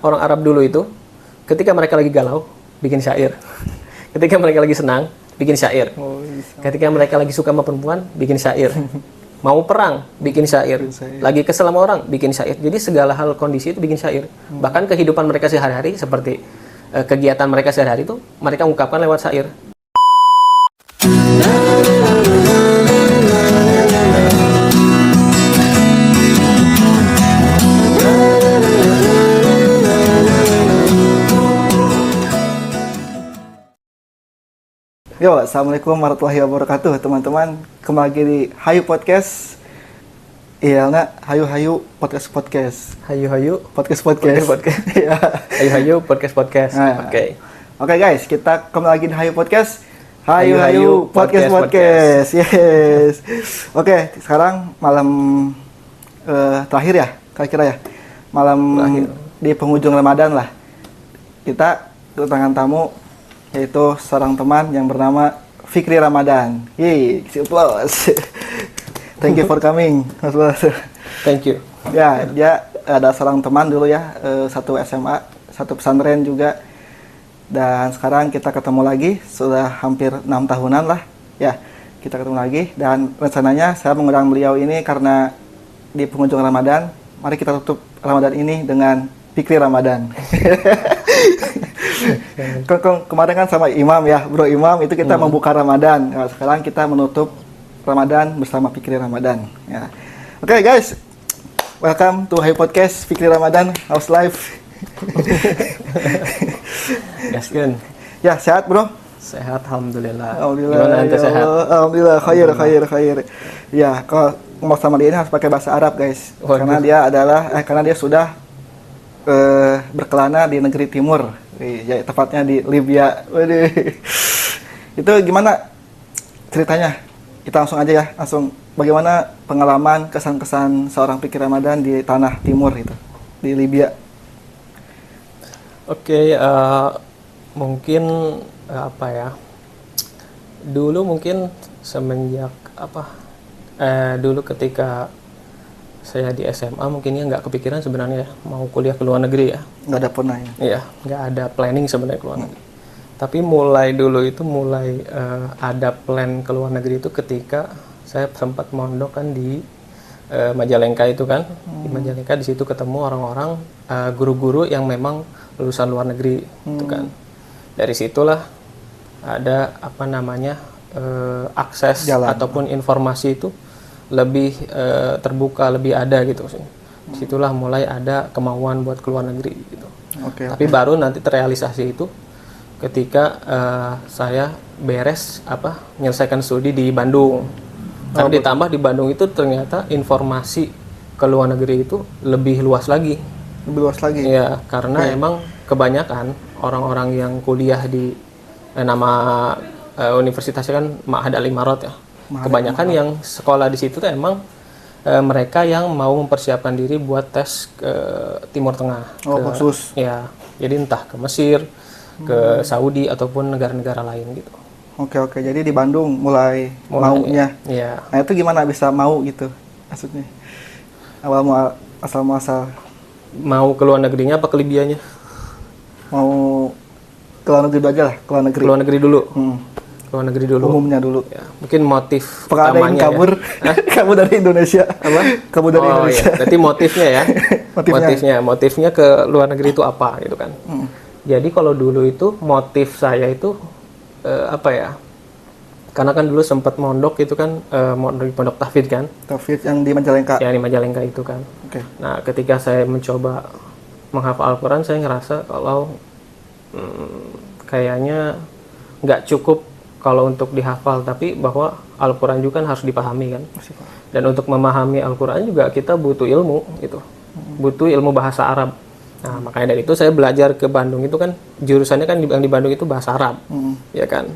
Orang Arab dulu itu, ketika mereka lagi galau, bikin syair. Ketika mereka lagi senang, bikin syair. Ketika mereka lagi suka sama perempuan, bikin syair. Mau perang, bikin syair. Lagi kesel sama orang, bikin syair. Jadi segala hal kondisi itu bikin syair. Bahkan kehidupan mereka sehari-hari, seperti kegiatan mereka sehari-hari itu, mereka ungkapkan lewat syair. Yo, assalamualaikum warahmatullahi wabarakatuh, teman-teman. Kembali lagi di Hayu Podcast. Iya, nggak? Hayu podcast. Hayu Podcast. Iya. Hayu podcast. Nah, Oke. Oke guys, kita kembali lagi di Hayu Podcast. Hayu podcast. Yes. Oke, sekarang malam terakhir ya, kira-kira ya. Malam Terakhir. di penghujung Ramadan lah. Kita kedatangan tamu, yaitu seorang teman yang bernama Fikri Ramadan. Yeay, applause. Thank you for coming. Thank you. Ya, dia ada seorang teman dulu ya, satu SMA, satu pesantren juga. Dan sekarang kita ketemu lagi, sudah hampir 6 tahunan lah. Ya, kita ketemu lagi. Dan rencananya saya mengundang beliau ini karena di penghujung Ramadan, mari kita tutup Ramadan ini dengan Fikri Ramadan. Kemarin kan sama Imam ya, Bro Imam, itu kita membuka Ramadan. Nah, sekarang kita menutup Ramadan bersama Fikri Ramadan. Ya. Oke guys, welcome to Hayu Podcast Fikri Ramadan House Life. Gaskeun. Ya, sehat bro? Sehat, alhamdulillah. Alhamdulillah. Gimana ente Ya sehat? Allah, alhamdulillah, khair. Ya, kalau ngomong sama dia ini harus pakai bahasa Arab guys. Waduh. Karena dia sudah berkelana di negeri timur. Ya, tepatnya di Libya. Waduh. Itu gimana ceritanya? Kita langsung aja ya, bagaimana pengalaman, kesan-kesan seorang Fikri Ramadan di tanah timur itu, di Libya. Oke, mungkin apa ya? Dulu mungkin semenjak dulu ketika saya di SMA mungkinnya nggak kepikiran sebenarnya mau kuliah ke luar negeri ya. Nggak ada pernah ya? Iya, nggak ada planning sebenarnya ke luar negeri. Tapi mulai ada plan ke luar negeri itu ketika saya sempat mondok kan di Majalengka itu kan. Di Majalengka, di situ ketemu orang-orang guru-guru yang memang lulusan luar negeri itu kan. Dari situlah ada akses ataupun informasi itu lebih terbuka, lebih ada gitu sih. Disitulah mulai ada kemauan buat keluar negeri gitu. Tapi baru nanti terrealisasi itu ketika saya menyelesaikan studi di Bandung. Tapi ditambah di Bandung itu ternyata informasi ke luar negeri itu lebih luas lagi. Lebih luas lagi? Iya, karena emang kebanyakan orang-orang yang kuliah di universitasnya kan Ma'had Al-Imarat ya. Kebanyakan yang sekolah di situ tuh emang mereka yang mau mempersiapkan diri buat tes ke Timur Tengah. Khusus? Ya, jadi entah ke Mesir, ke Saudi ataupun negara-negara lain gitu. Oke. Jadi di Bandung mulai maunya. Iya. Nah itu gimana bisa mau gitu maksudnya? Asal muasal. Mau ke luar negerinya apa ke Libyanya? Mau ke luar negeri aja lah, ke luar negeri. Ke luar negeri dulu. Ke luar negeri dulu. Umumnya dulu. Ya, mungkin motif Apakah ada yang utamanya kabur? ya. Kabur dari Indonesia. Apa? Kabur dari Indonesia. Iya. Berarti motifnya ya. Motifnya ke luar negeri itu apa gitu kan. Jadi kalau dulu itu motif saya itu karena kan dulu sempat mondok itu kan, mondok di Pondok Tahfidz kan. Tahfidz yang di Majalengka. Ya, di Majalengka itu kan. Nah, ketika saya mencoba menghafal Al-Quran, saya ngerasa kalau kayaknya nggak cukup kalau untuk dihafal, tapi bahwa Al-Quran juga kan harus dipahami kan. Dan untuk memahami Al-Quran juga kita butuh ilmu gitu. Butuh ilmu bahasa Arab. Nah, makanya dari itu saya belajar ke Bandung itu kan, jurusannya kan yang di Bandung itu bahasa Arab. Ya kan.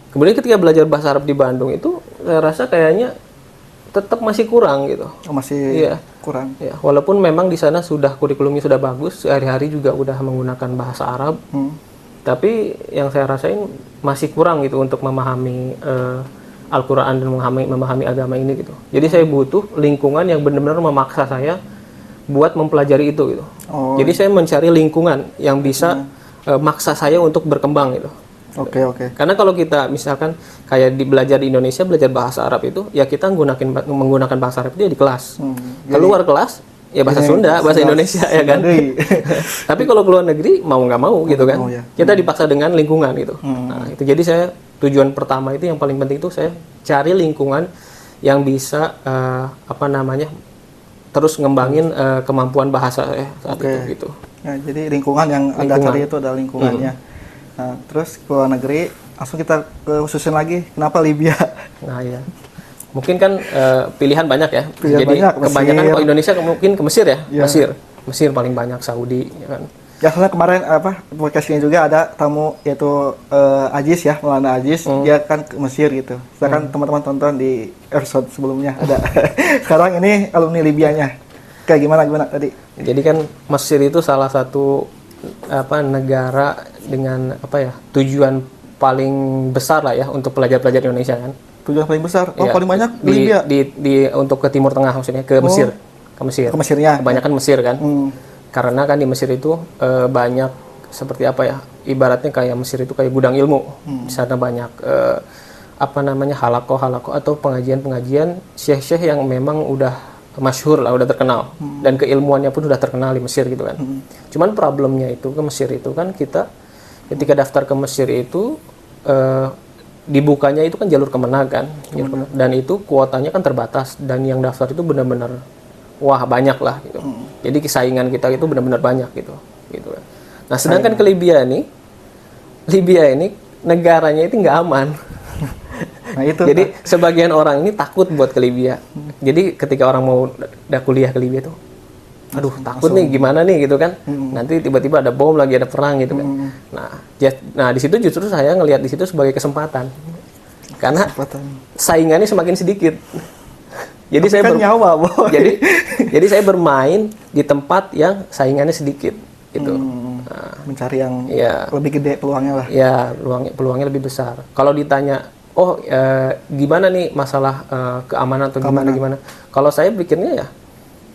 Kemudian ketika belajar bahasa Arab di Bandung itu, saya rasa kayaknya tetap masih kurang gitu. Kurang. Ya, walaupun memang di sana sudah kurikulumnya sudah bagus, sehari-hari juga udah menggunakan bahasa Arab. Tapi yang saya rasain masih kurang gitu untuk memahami Al-Quran dan memahami agama ini gitu. Jadi saya butuh lingkungan yang benar-benar memaksa saya buat mempelajari itu gitu. Jadi saya mencari lingkungan yang bisa maksa saya untuk berkembang gitu. Oke. Karena kalau kita misalkan kayak belajar di Indonesia, belajar bahasa Arab itu, ya kita menggunakan bahasa Arab itu ya di kelas. Keluar kelas, ya bahasa Sunda, bahasa Indonesia ya kan. Tapi kalau keluar negeri mau nggak mau gitu kan, kita dipaksa dengan lingkungan gitu. Nah itu jadi saya tujuan pertama itu yang paling penting itu saya cari lingkungan yang bisa terus ngembangin kemampuan bahasa saat itu gitu. Ya, jadi lingkungan yang Anda cari itu adalah lingkungannya. Nah, terus ke luar negeri, langsung kita khususin lagi, kenapa Libya? Nah ya, mungkin kan pilihan banyak ya. Pilihan jadi banyak, kebanyakan kalau Indonesia mungkin ke Mesir ya, Ya. Mesir paling banyak, Saudi ya kan. Ya, soalnya kemarin podcast ini juga ada tamu yaitu Ajis ya, Maulana Ajis, dia kan ke Mesir gitu. Silakan teman-teman tonton di episode sebelumnya ada. Sekarang ini alumni Libyanya. Kayak gimana tadi? Jadi kan Mesir itu salah satu negara dengan tujuan paling besar lah ya untuk pelajar-pelajar Indonesia kan. Tujuan paling besar? Ya, paling banyak di Libya? untuk ke Timur Tengah maksudnya, ke Mesir. Ke Mesir. Ke Mesirnya? Kebanyakan Mesir kan. Karena kan di Mesir itu banyak seperti ibaratnya kayak Mesir itu kayak gudang ilmu. Di sana banyak halaqah atau pengajian-pengajian syekh-syekh yang memang udah masyhur lah, udah terkenal, dan keilmuannya pun udah terkenal di Mesir gitu kan. Cuman problemnya itu ke Mesir itu kan kita ketika daftar ke Mesir itu dibukanya itu kan jalur Kemenag kan, dan itu kuotanya kan terbatas dan yang daftar itu benar-benar banyak lah gitu. Jadi saingan kita itu benar-benar banyak gitu kan. Nah sedangkan ke Libya ini negaranya itu nggak aman. Nah, itu jadi sebagian orang ini takut buat ke Libya. Jadi ketika orang mau kuliah ke Libya tuh, aduh takut nih gimana nih gitu kan. Nanti tiba-tiba ada bom lagi, ada perang gitu kan. Nah di situ justru saya ngelihat di situ sebagai kesempatan. Karena saingannya semakin sedikit. Jadi saya jadi saya bermain di tempat yang saingannya sedikit gitu. Mencari yang lebih gede peluangnya lah. Ya, peluangnya lebih besar. Kalau ditanya gimana nih masalah keamanan atau gimana? Kalau saya pikirnya ya,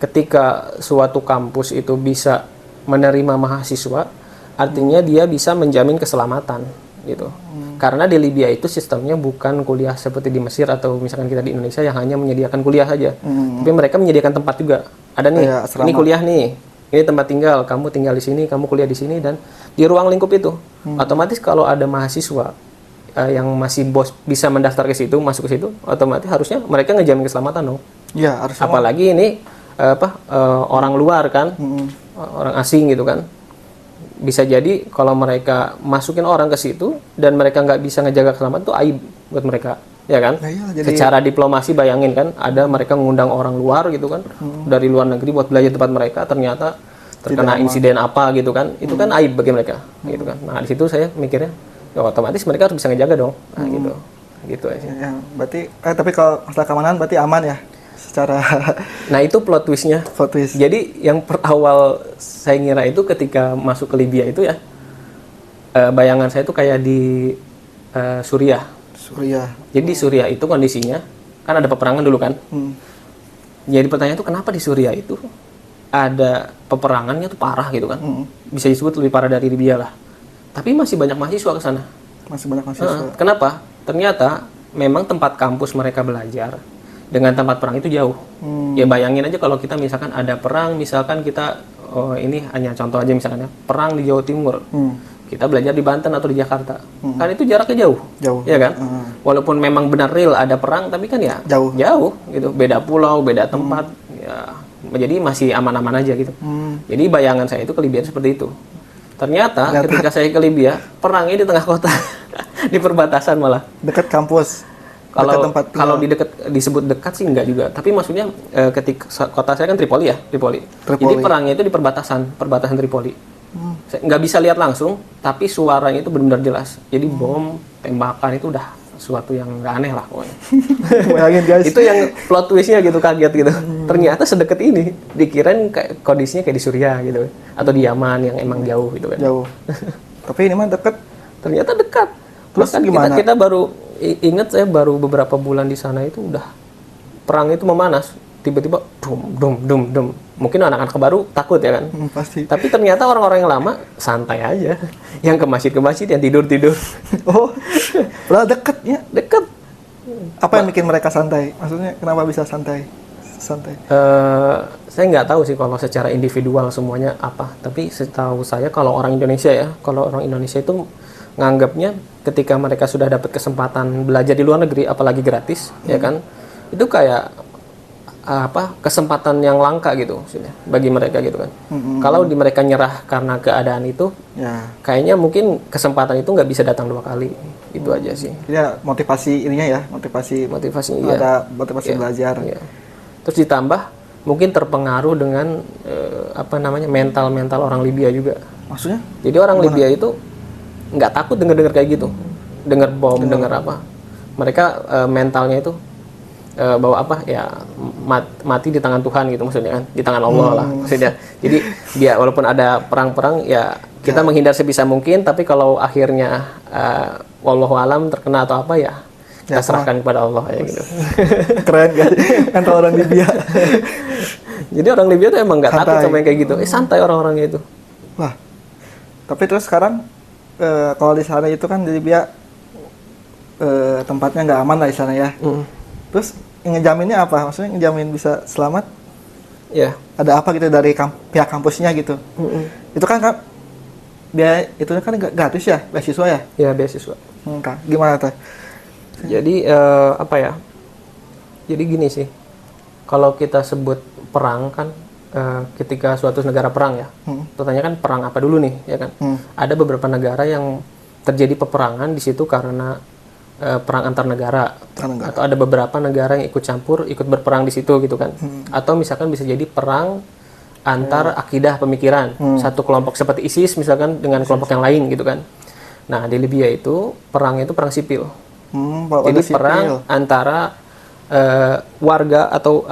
ketika suatu kampus itu bisa menerima mahasiswa, artinya dia bisa menjamin keselamatan gitu. Karena di Libya itu sistemnya bukan kuliah seperti di Mesir atau misalkan kita di Indonesia yang hanya menyediakan kuliah saja, tapi mereka menyediakan tempat juga. Ada nih, ini kuliah nih, ini tempat tinggal, kamu tinggal di sini, kamu kuliah di sini, dan di ruang lingkup itu, otomatis kalau ada mahasiswa yang masih bisa mendaftar ke situ, masuk ke situ, otomatis harusnya mereka ngejamin keselamatan dong. Iya, harusnya. Apalagi ini orang luar kan, orang asing gitu kan. Bisa jadi kalau mereka masukin orang ke situ dan mereka nggak bisa ngejaga keselamatan, itu aib buat mereka, ya kan? Jadi... Secara diplomasi bayangin kan, ada mereka ngundang orang luar gitu kan, dari luar negeri buat belajar tempat mereka, ternyata terkena insiden apa gitu kan, itu kan aib bagi mereka, gitu kan. Nah di situ saya mikirnya, otomatis mereka harus bisa ngejaga dong, gitu aja. Ya, berarti tapi kalau masalah keamanan berarti aman ya secara. Nah itu plot twistnya. Jadi yang awal saya ngira itu ketika masuk ke Libya itu ya, bayangan saya itu kayak di Suriah. Jadi di Suriah itu kondisinya kan ada peperangan dulu kan. Jadi pertanyaan itu kenapa di Suriah itu ada peperangannya tuh parah gitu kan? Bisa disebut lebih parah dari Libya lah. Tapi masih banyak mahasiswa ke sana. Masih banyak mahasiswa. Kenapa? Ternyata memang tempat kampus mereka belajar dengan tempat perang itu jauh. Ya bayangin aja kalau kita misalkan ada perang, misalkan kita ini hanya contoh aja misalkan ya, perang di Jawa Timur. Kita belajar di Banten atau di Jakarta. Kan itu jaraknya jauh. Ya kan? Walaupun memang benar real ada perang, tapi kan ya jauh gitu. Beda pulau, beda tempat. Ya jadi masih aman-aman aja gitu. Jadi bayangan saya itu ke Libya seperti itu. Ternyata ketika saya ke Libya, perangnya di tengah kota, di perbatasan malah. Dekat kampus. Kalau disebut dekat sih enggak juga. Tapi maksudnya ketika kota saya kan Tripoli ya, Tripoli. Jadi perangnya itu di perbatasan Tripoli. Nggak bisa lihat langsung, tapi suaranya itu benar-benar jelas. Jadi bom, tembakan itu udah sesuatu yang nggak aneh lah pokoknya. Bayangin guys. Itu yang plot twistnya gitu, kaget gitu. Ternyata sedekat ini. Dikirain kayak kondisinya kayak di Suriah gitu, atau di Yaman yang emang jauh gitu kan. Jauh. Tapi ini mah dekat. Ternyata dekat. Terus kan gimana? Kita baru ingat, saya baru beberapa bulan di sana itu udah perang itu memanas. tiba-tiba dum. Mungkin anak-anak baru takut ya kan. Pasti. Tapi ternyata orang-orang yang lama santai aja. Yang ke masjid, yang tidur. Oh, padahal deket ya. Deket. Apa yang bikin mereka santai? Maksudnya kenapa bisa santai? Saya nggak tahu sih kalau secara individual semuanya apa. Tapi setahu saya kalau orang Indonesia itu nganggapnya ketika mereka sudah dapat kesempatan belajar di luar negeri, apalagi gratis, ya kan, itu kayak kesempatan yang langka gitu maksudnya bagi mereka gitu kan. Kalau mereka nyerah karena keadaan itu, kayaknya mungkin kesempatan itu nggak bisa datang 2 kali. Itu aja sih. Ya motivasi ininya ya, motivasinya ada motivasi belajar. Iya. Terus ditambah mungkin terpengaruh dengan mental orang Libya juga. Maksudnya? Jadi orang Libya itu nggak takut dengar kayak gitu, dengar bom, dengar apa. Mereka mentalnya itu bahwa mati di tangan Tuhan gitu maksudnya kan, di tangan Allah lah maksudnya. Jadi dia walaupun ada perang-perang ya kita menghindar sebisa mungkin, tapi kalau akhirnya wallahu alam terkena atau apa ya kita serahkan kepada Allah ya gitu. Keren kan mental orang Libya. Jadi orang Libya tuh emang nggak takut sama yang kayak gitu, santai orang-orangnya itu. Wah, tapi terus sekarang kalau di sana itu kan di Libya tempatnya nggak aman lah di sana ya. Terus ngejaminnya apa? Maksudnya ngejamin bisa selamat? Ya. Ada apa gitu dari pihak kampusnya gitu? Itu kan biaya itu kan gratis ya, beasiswa ya? Ya beasiswa. Gimana tuh? Jadi Jadi gini sih, kalau kita sebut perang kan, ketika suatu negara perang ya, pertanyaan kan perang apa dulu nih, ya kan? Ada beberapa negara yang terjadi peperangan di situ karena perang antar negara, atau ada beberapa negara yang ikut campur, ikut berperang di situ gitu kan, atau misalkan bisa jadi perang antar akidah pemikiran, satu kelompok seperti ISIS misalkan dengan kelompok yang lain gitu kan. Nah di Libya itu perangnya itu perang sipil, jadi perang antara warga atau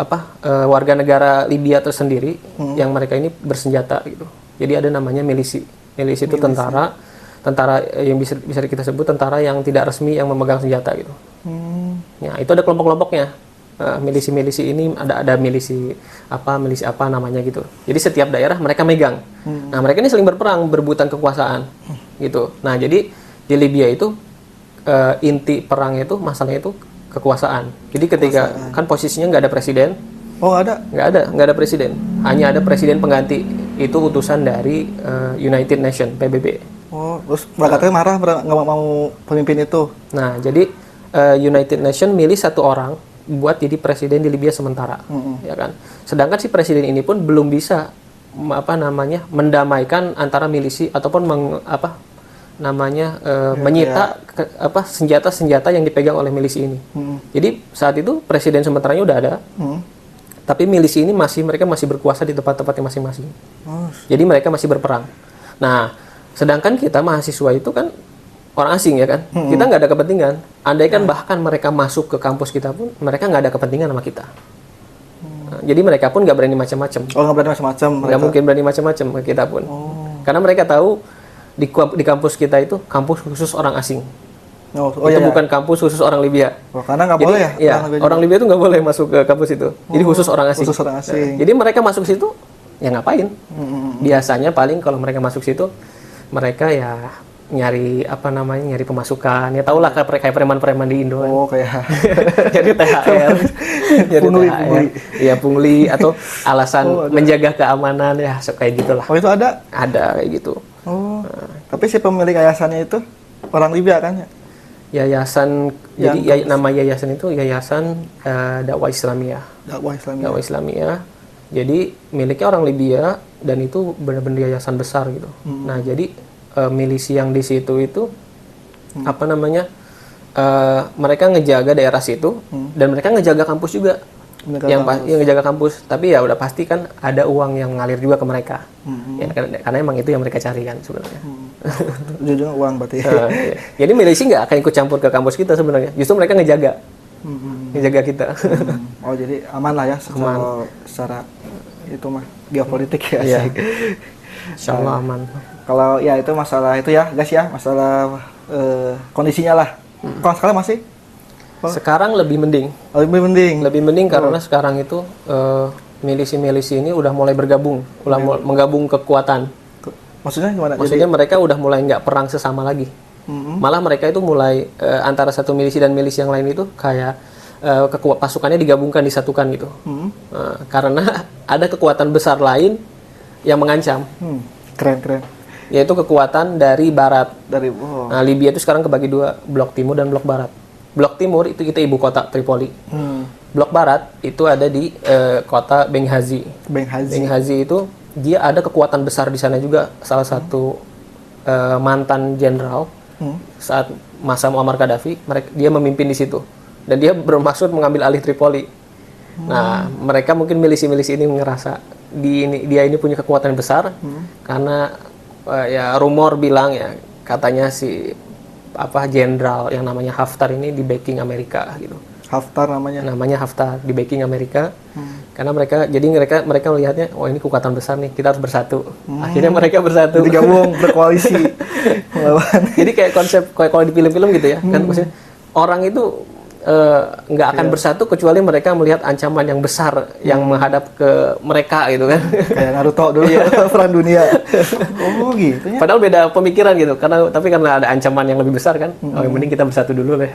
warga negara Libya tersendiri yang mereka ini bersenjata gitu. Jadi ada namanya milisi itu tentara yang bisa kita sebut tentara yang tidak resmi yang memegang senjata gitu. Ya, itu ada kelompok-kelompoknya. Milisi ini ada milisi apa namanya gitu. Jadi setiap daerah mereka megang. Nah, mereka ini saling berperang, berebutan kekuasaan gitu. Nah, jadi di Libya itu inti perangnya itu masalahnya itu kekuasaan. Jadi ketika kan posisinya nggak ada presiden. Oh, ada? Nggak ada presiden. Hanya ada presiden pengganti. Itu utusan dari United Nation, PBB. Oh, terus mereka marah nggak mau pemimpin itu. Nah, jadi United Nation milih satu orang buat jadi presiden di Libya sementara, ya kan. Sedangkan si presiden ini pun belum bisa mendamaikan antara milisi ataupun menyita senjata-senjata yang dipegang oleh milisi ini. Jadi saat itu presiden sementaranya udah ada, tapi milisi ini mereka masih berkuasa di tempat-tempatnya masing-masing. Jadi mereka masih berperang. Nah, sedangkan kita mahasiswa itu kan orang asing ya kan, kita nggak ada kepentingan. Andaikan bahkan mereka masuk ke kampus kita pun, mereka nggak ada kepentingan sama kita. Nah, jadi mereka pun nggak berani macam-macam. Oh, nggak berani macam-macam. Nggak mungkin berani macam-macam ke kita pun. Karena mereka tahu di kampus kita itu kampus khusus orang asing. Itu bukan kampus khusus orang Libya. Karena nggak boleh ya? Iya, orang Libya itu nggak boleh masuk ke kampus itu. Jadi khusus orang asing. Khusus orang asing. Jadi mereka masuk situ, ya ngapain? Biasanya paling kalau mereka masuk situ, mereka ya nyari pemasukan. Ya tau lah kayak preman-preman di Indo. Oh, kayak jadi THR. Jadi pungli. Iya, pungli atau alasan menjaga keamanan ya kayak gitulah. Oh, itu ada? Ada kayak gitu. Oh. Tapi si pemilik yayasannya itu orang Libya kan ya? Yayasan, jadi nama yayasan itu Yayasan Dakwah Islamiyah. Dakwah Islamiyah. Jadi miliknya orang Libya dan itu benar-benar yayasan besar gitu. Nah, jadi milisi yang di situ itu mereka ngejaga daerah situ dan mereka ngejaga kampus juga. Yang ngejaga kampus, tapi ya udah pasti kan ada uang yang ngalir juga ke mereka. Ya, karena emang itu yang mereka cari kan sebenarnya. Ujung-ujungnya uang berarti. Iya. Jadi milisi nggak akan ikut campur ke kampus kita sebenarnya. Justru mereka ngejaga kita. Oh, jadi aman lah ya secara itu mah geopolitik ya. Iya. Insya Allah aman. Kalau ya itu masalah itu ya guys ya, masalah kondisinya lah. Kalau sekarang masih? Sekarang lebih mending. Lebih mending. Lebih mending karena sekarang itu milisi-milisi ini udah mulai bergabung, menggabung kekuatan. Maksudnya gimana? Maksudnya mereka udah mulai nggak perang sesama lagi. Malah mereka itu mulai antara satu milisi dan milisi yang lain itu kayak pasukannya digabungkan, disatukan gitu. Karena ada kekuatan besar lain yang mengancam. Keren. Yaitu kekuatan dari barat. Nah, Libya itu sekarang kebagi dua, blok timur dan blok barat. Blok timur itu kita ibu kota Tripoli. Blok barat itu ada di kota Benghazi. Benghazi itu dia ada kekuatan besar di sana juga. Salah satu mantan jenderal saat masa Muammar Gaddafi, dia memimpin di situ. Dan dia bermaksud mengambil alih Tripoli. Nah, mereka mungkin milisi-milisi ini ngerasa dia ini punya kekuatan besar karena ya rumor bilang ya katanya si jenderal yang namanya Haftar ini di backing Amerika gitu. Haftar namanya Haftar di backing Amerika. Karena mereka melihatnya ini kekuatan besar nih, kita harus bersatu. Akhirnya mereka bersatu. Digabung berkoalisi melawan. Jadi kayak konsep kalau di film-film gitu ya. Kan maksudnya orang itu nggak akan bersatu kecuali mereka melihat ancaman yang besar yang menghadap ke mereka gitu kan. Kayak Naruto dulu perang dunia. Oh gitu ya. Padahal beda pemikiran gitu. Tapi karena ada ancaman yang lebih besar kan. Yang mending kita bersatu dulu deh.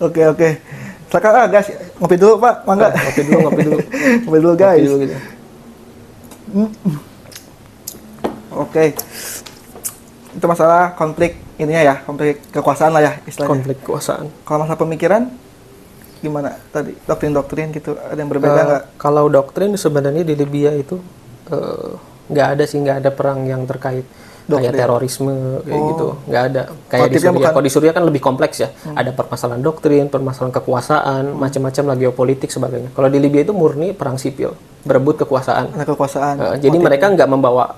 Oke. Silakan guys, ngopi dulu Pak, mangga. Ngopi dulu. Ngopi dulu guys. Ngopi dulu, gitu. Oke. Itu masalah konflik ininya ya, konflik kekuasaan lah ya istilahnya. Konflik kekuasaan. Kalau masalah pemikiran gimana tadi? Doktrin-doktrin gitu ada yang berbeda nggak? Kalau doktrin sebenarnya di Libya itu nggak ada perang yang terkait kayak terorisme kayak gitu, nggak ada. Kayak di Suriah. Kalau di Suriah kan lebih kompleks ya. Ada permasalahan doktrin, permasalahan kekuasaan, macam-macam lah geopolitik sebagainya. Kalau di Libya itu murni perang sipil, berebut kekuasaan. Jadi mereka nggak membawa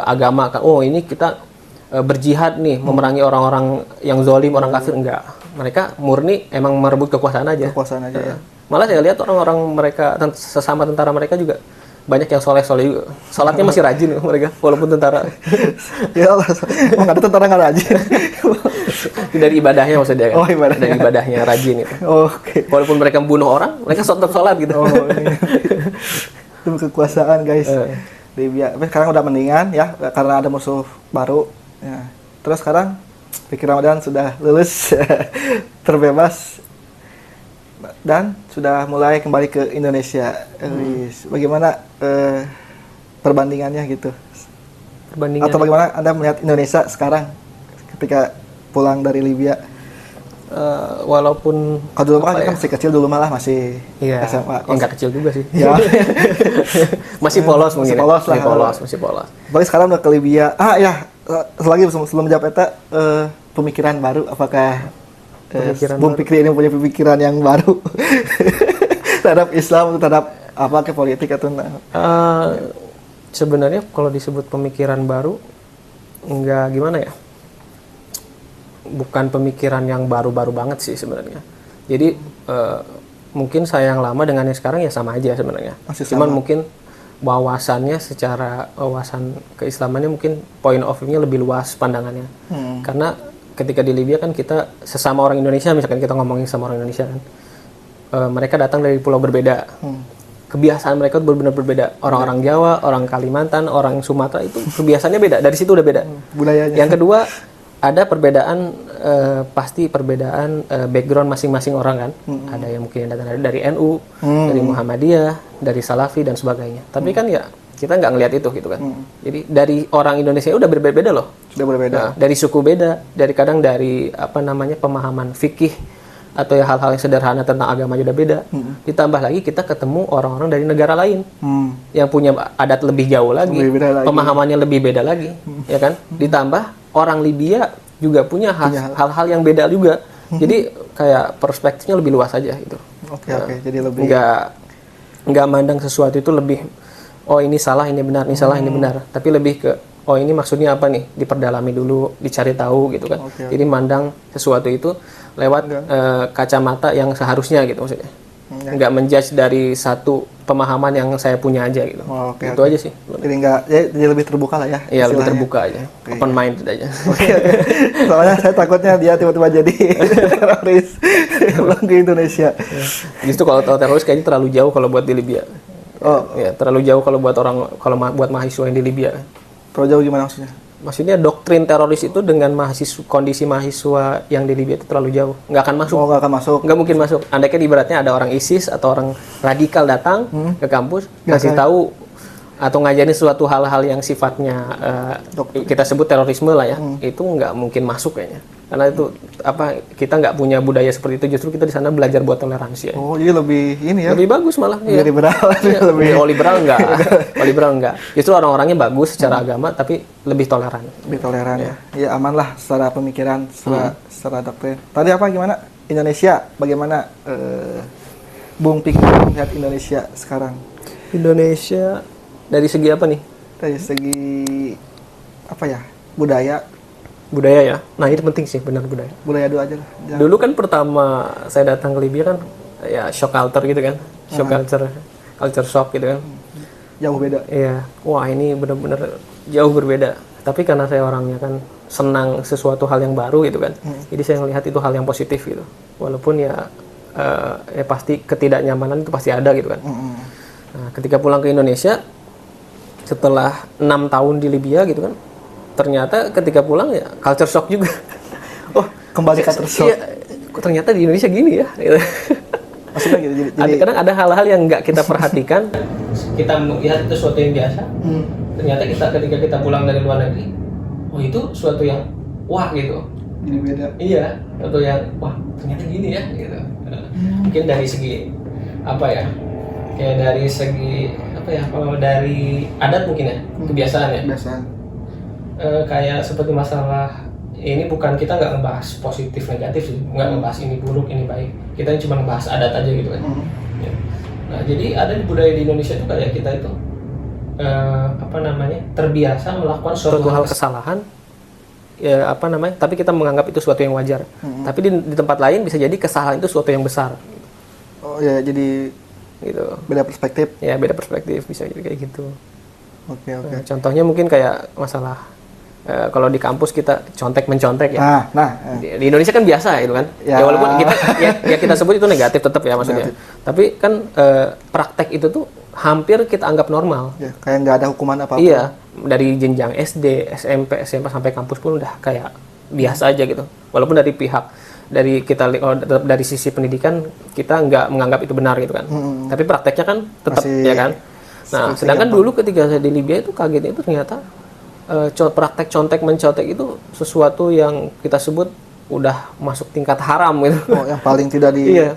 agama kan. Oh ini kita berjihad nih, memerangi orang-orang yang zalim, orang kafir, enggak. Mereka murni emang merebut kekuasaan aja. Ya. Malah saya lihat orang-orang mereka sesama tentara mereka juga banyak yang soleh-soleh juga. Salatnya masih rajin mereka walaupun tentara. Ya Allah, emang ada tentara nggak rajin? Dari ibadahnya maksudnya kan. Oh, ibadahnya. Dari ibadahnya rajin itu. Oke. Walaupun mereka membunuh orang, mereka tetap sholat gitu. Itu kekuasaan guys. Libya. Tapi sekarang udah mendingan ya karena ada musuh baru. Ya. Terus sekarang Fikri Ramadan sudah lulus, terbebas, dan sudah mulai kembali ke Indonesia. Bagaimana perbandingannya gitu? Atau bagaimana Anda melihat Indonesia sekarang ketika pulang dari Libya? Walaupun kalau dulu kan masih kecil dulu malah masih SMA. Enggak kecil juga sih. Ya. Masih polos mungkin. Masih polos. Bagi sekarang udah ke Libya. Selagi sebelum menjawab eta pemikiran baru, apakah Bung Fikri ini punya pemikiran yang baru terhadap Islam, terhadap ke politik atau enggak? Sebenarnya kalau disebut pemikiran baru, enggak gimana ya? Bukan pemikiran yang baru-baru banget sih sebenarnya. Jadi mungkin saya yang lama dengan yang sekarang ya sama aja sebenarnya. Cuman mungkin wawasannya secara wawasan keislamannya mungkin point of view-nya lebih luas pandangannya. Karena ketika di Libya kan kita sesama orang Indonesia, misalkan kita ngomongin sama orang Indonesia kan, mereka datang dari pulau berbeda. Kebiasaan mereka benar-benar berbeda. Orang-orang Jawa, orang Kalimantan, orang Sumatera itu kebiasaannya beda. Dari situ udah beda. Budayanya. Yang kedua ada perbedaan, pasti perbedaan background masing-masing orang kan. Ada yang mungkin datang dari NU, dari Muhammadiyah, dari Salafi dan sebagainya. Tapi kan ya kita nggak ngelihat itu gitu kan. Jadi dari orang Indonesia udah berbeda loh. Sudah berbeda. Nah, dari suku beda, dari pemahaman fikih atau ya hal-hal yang sederhana tentang agama juga beda. Ditambah lagi kita ketemu orang-orang dari negara lain yang punya adat lebih jauh lagi, pemahamannya lebih beda lagi, ya kan? Ditambah orang Libya juga punya hal-hal yang beda juga. Jadi kayak perspektifnya lebih luas aja gitu. Oke. Jadi lebih nggak mandang sesuatu itu lebih ini salah, ini benar, ini salah, ini benar. Tapi lebih ke ini maksudnya apa nih? Diperdalami dulu, dicari tahu gitu kan. Jadi mandang sesuatu itu lewat kacamata yang seharusnya gitu maksudnya. nggak menjudge dari satu pemahaman yang saya punya aja gitu. Itu aja sih. Jadi nggak, jadi lebih terbuka lah ya. Iya, lebih terbuka aja, open minded aja. Oke. Soalnya saya takutnya dia tiba-tiba jadi teroris pulang ke Indonesia. Justru kalau teroris kayaknya terlalu jauh kalau buat di Libya. Ya, terlalu jauh kalau buat buat mahasiswa yang di Libya. Terlalu jauh gimana maksudnya? Maksudnya doktrin teroris itu dengan kondisi mahasiswa yang di Libya itu terlalu jauh, nggak akan masuk. Nggak akan masuk. Nggak mungkin masuk. Andainya ibaratnya ada orang ISIS atau orang radikal datang ke kampus, kasih tahu atau ngajarin suatu hal-hal yang sifatnya kita sebut terorisme lah ya, itu nggak mungkin masuk kayaknya. Karena itu kita nggak punya budaya seperti itu. Justru kita di sana belajar buat toleransi. Oh, jadi lebih ini ya? Lebih bagus malah. Lebih liberal. Lebih liberal enggak. Liberal enggak. Justru orang-orangnya bagus secara agama, tapi lebih toleran. Lebih toleran ya. Ya aman lah secara pemikiran, secara doktrin. Tadi apa gimana? Indonesia, bagaimana Bung Pikir melihat Indonesia sekarang? Indonesia dari segi apa nih? Dari segi apa ya? Budaya ya. Nah, itu penting sih, benar budaya. Budaya dulu aja lah. Dulu kan pertama saya datang ke Libya kan ya shock culture gitu kan. Culture shock gitu kan. Jauh beda. Iya. Wah, ini benar-benar jauh berbeda. Tapi karena saya orangnya kan senang sesuatu hal yang baru gitu kan. Jadi saya melihat itu hal yang positif gitu. Walaupun ya pasti ketidaknyamanan itu pasti ada gitu kan. Nah, ketika pulang ke Indonesia setelah 6 tahun di Libya gitu kan, ternyata ketika pulang ya culture shock juga. Oh, kembali culture shock. Iya, ternyata di Indonesia gini ya. Gitu. Maksudnya gitu. Jadi kadang ada hal-hal yang nggak kita perhatikan. Kita melihat itu sesuatu yang biasa. Ternyata ketika kita pulang dari luar negeri, oh itu suatu yang wah gitu. Ini beda. Iya, atau yang wah ternyata gini ya gitu. Mungkin dari segi apa ya? Kayak dari segi apa ya? Kalau dari adat mungkin ya, kebiasaan ya. Kebiasaan. Kayak seperti masalah ini bukan kita nggak ngebahas positif negatif sih, nggak ngebahas ini buruk ini baik, kita cuma ngebahas adat aja gitu kan. Ya. Nah jadi ada di budaya di Indonesia itu kayak kita itu terbiasa melakukan suatu hal kesalahan ya tapi kita menganggap itu suatu yang wajar. Tapi di tempat lain bisa jadi kesalahan itu suatu yang besar. Oh ya, jadi gitu. Beda perspektif. Ya beda perspektif, bisa jadi kayak gitu. Oke. Contohnya mungkin kayak masalah kalau di kampus kita contek-mencontek ya. Di Indonesia kan biasa itu kan. Ya walaupun kita sebut itu negatif tetap ya maksudnya. Tapi kan praktek itu tuh hampir kita anggap normal. Ya, kayak nggak ada hukuman apa-apa. Iya, dari jenjang SD, SMP, SMA sampai kampus pun udah kayak biasa aja gitu. Walaupun dari dari sisi pendidikan kita nggak menganggap itu benar gitu kan. Tapi prakteknya kan tetap ya kan. Nah, sedangkan dulu ketika saya di Libya itu kagetnya itu ternyata praktek contek-mencontek itu sesuatu yang kita sebut udah masuk tingkat haram gitu. Oh, yang paling tidak di iya.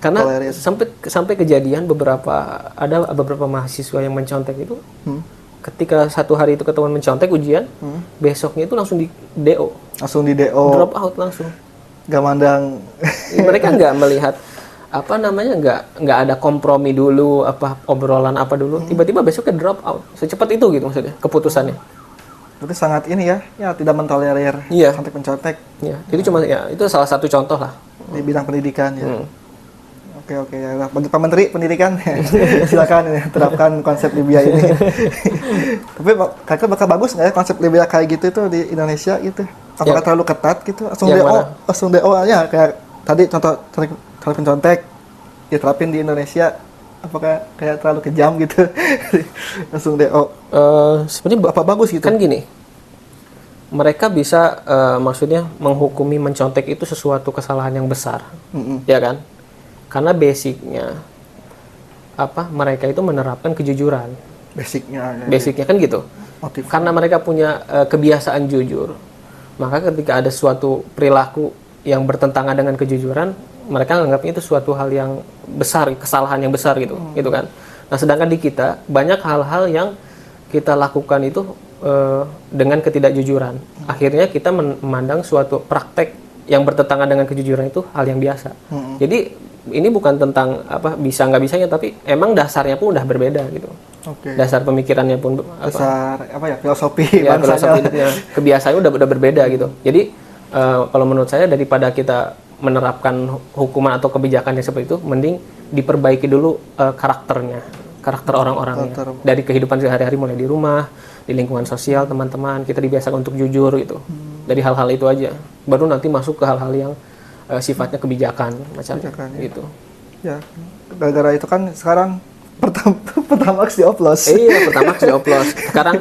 Karena sampai kejadian ada beberapa mahasiswa yang mencontek itu ketika satu hari itu ketahuan mencontek ujian, besoknya itu langsung di DO. Langsung di DO. Drop out langsung. Gak mandang. Mereka nggak melihat nggak ada kompromi dulu, obrolan apa dulu, tiba-tiba besoknya drop out. Secepat itu gitu maksudnya keputusannya. Berarti sangat ini ya tidak mentolerir contek-mencontek. Iya. Itu cuma itu salah satu contoh lah di bidang pendidikan ya. Oke ya. Bagi Pak Menteri Pendidikan silakan terapkan konsep Libya ini. Tapi kira-kira bakal bagus nggak ya konsep Libya kayak gitu itu di Indonesia gitu? Apakah terlalu ketat gitu? Langsung DO ya kayak tadi contoh contek diterapin di Indonesia, apakah kayak terlalu kejam gitu? Langsung DO. Sebenarnya apa bagus gitu? Kan gini, mereka bisa maksudnya menghukumi mencontek itu sesuatu kesalahan yang besar, ya kan? Karena basicnya mereka itu menerapkan kejujuran. Basicnya kan gitu. Motif. Karena mereka punya kebiasaan jujur, maka ketika ada suatu perilaku yang bertentangan dengan kejujuran, mereka menganggapnya itu suatu hal yang besar, kesalahan yang besar gitu, gitu kan. Nah, sedangkan di kita banyak hal-hal yang kita lakukan itu dengan ketidakjujuran. Akhirnya kita memandang suatu praktek yang bertentangan dengan kejujuran itu hal yang biasa. Jadi ini bukan tentang bisa nggak bisanya, tapi emang dasarnya pun udah berbeda gitu. Dasar pemikirannya pun filosofi hidupnya, kebiasaannya udah berbeda gitu. Jadi kalau menurut saya daripada kita menerapkan hukuman atau kebijakan yang seperti itu, mending diperbaiki dulu karakter orang-orangnya. Dari kehidupan sehari-hari, mulai di rumah, di lingkungan sosial, teman-teman, kita dibiasakan untuk jujur gitu. Dari hal-hal itu aja. Baru nanti masuk ke hal-hal yang sifatnya kebijakan macam gitu. Ya, gara-gara itu kan sekarang Pertamax dioplos. Iya, Pertamax dioplos. Sekarang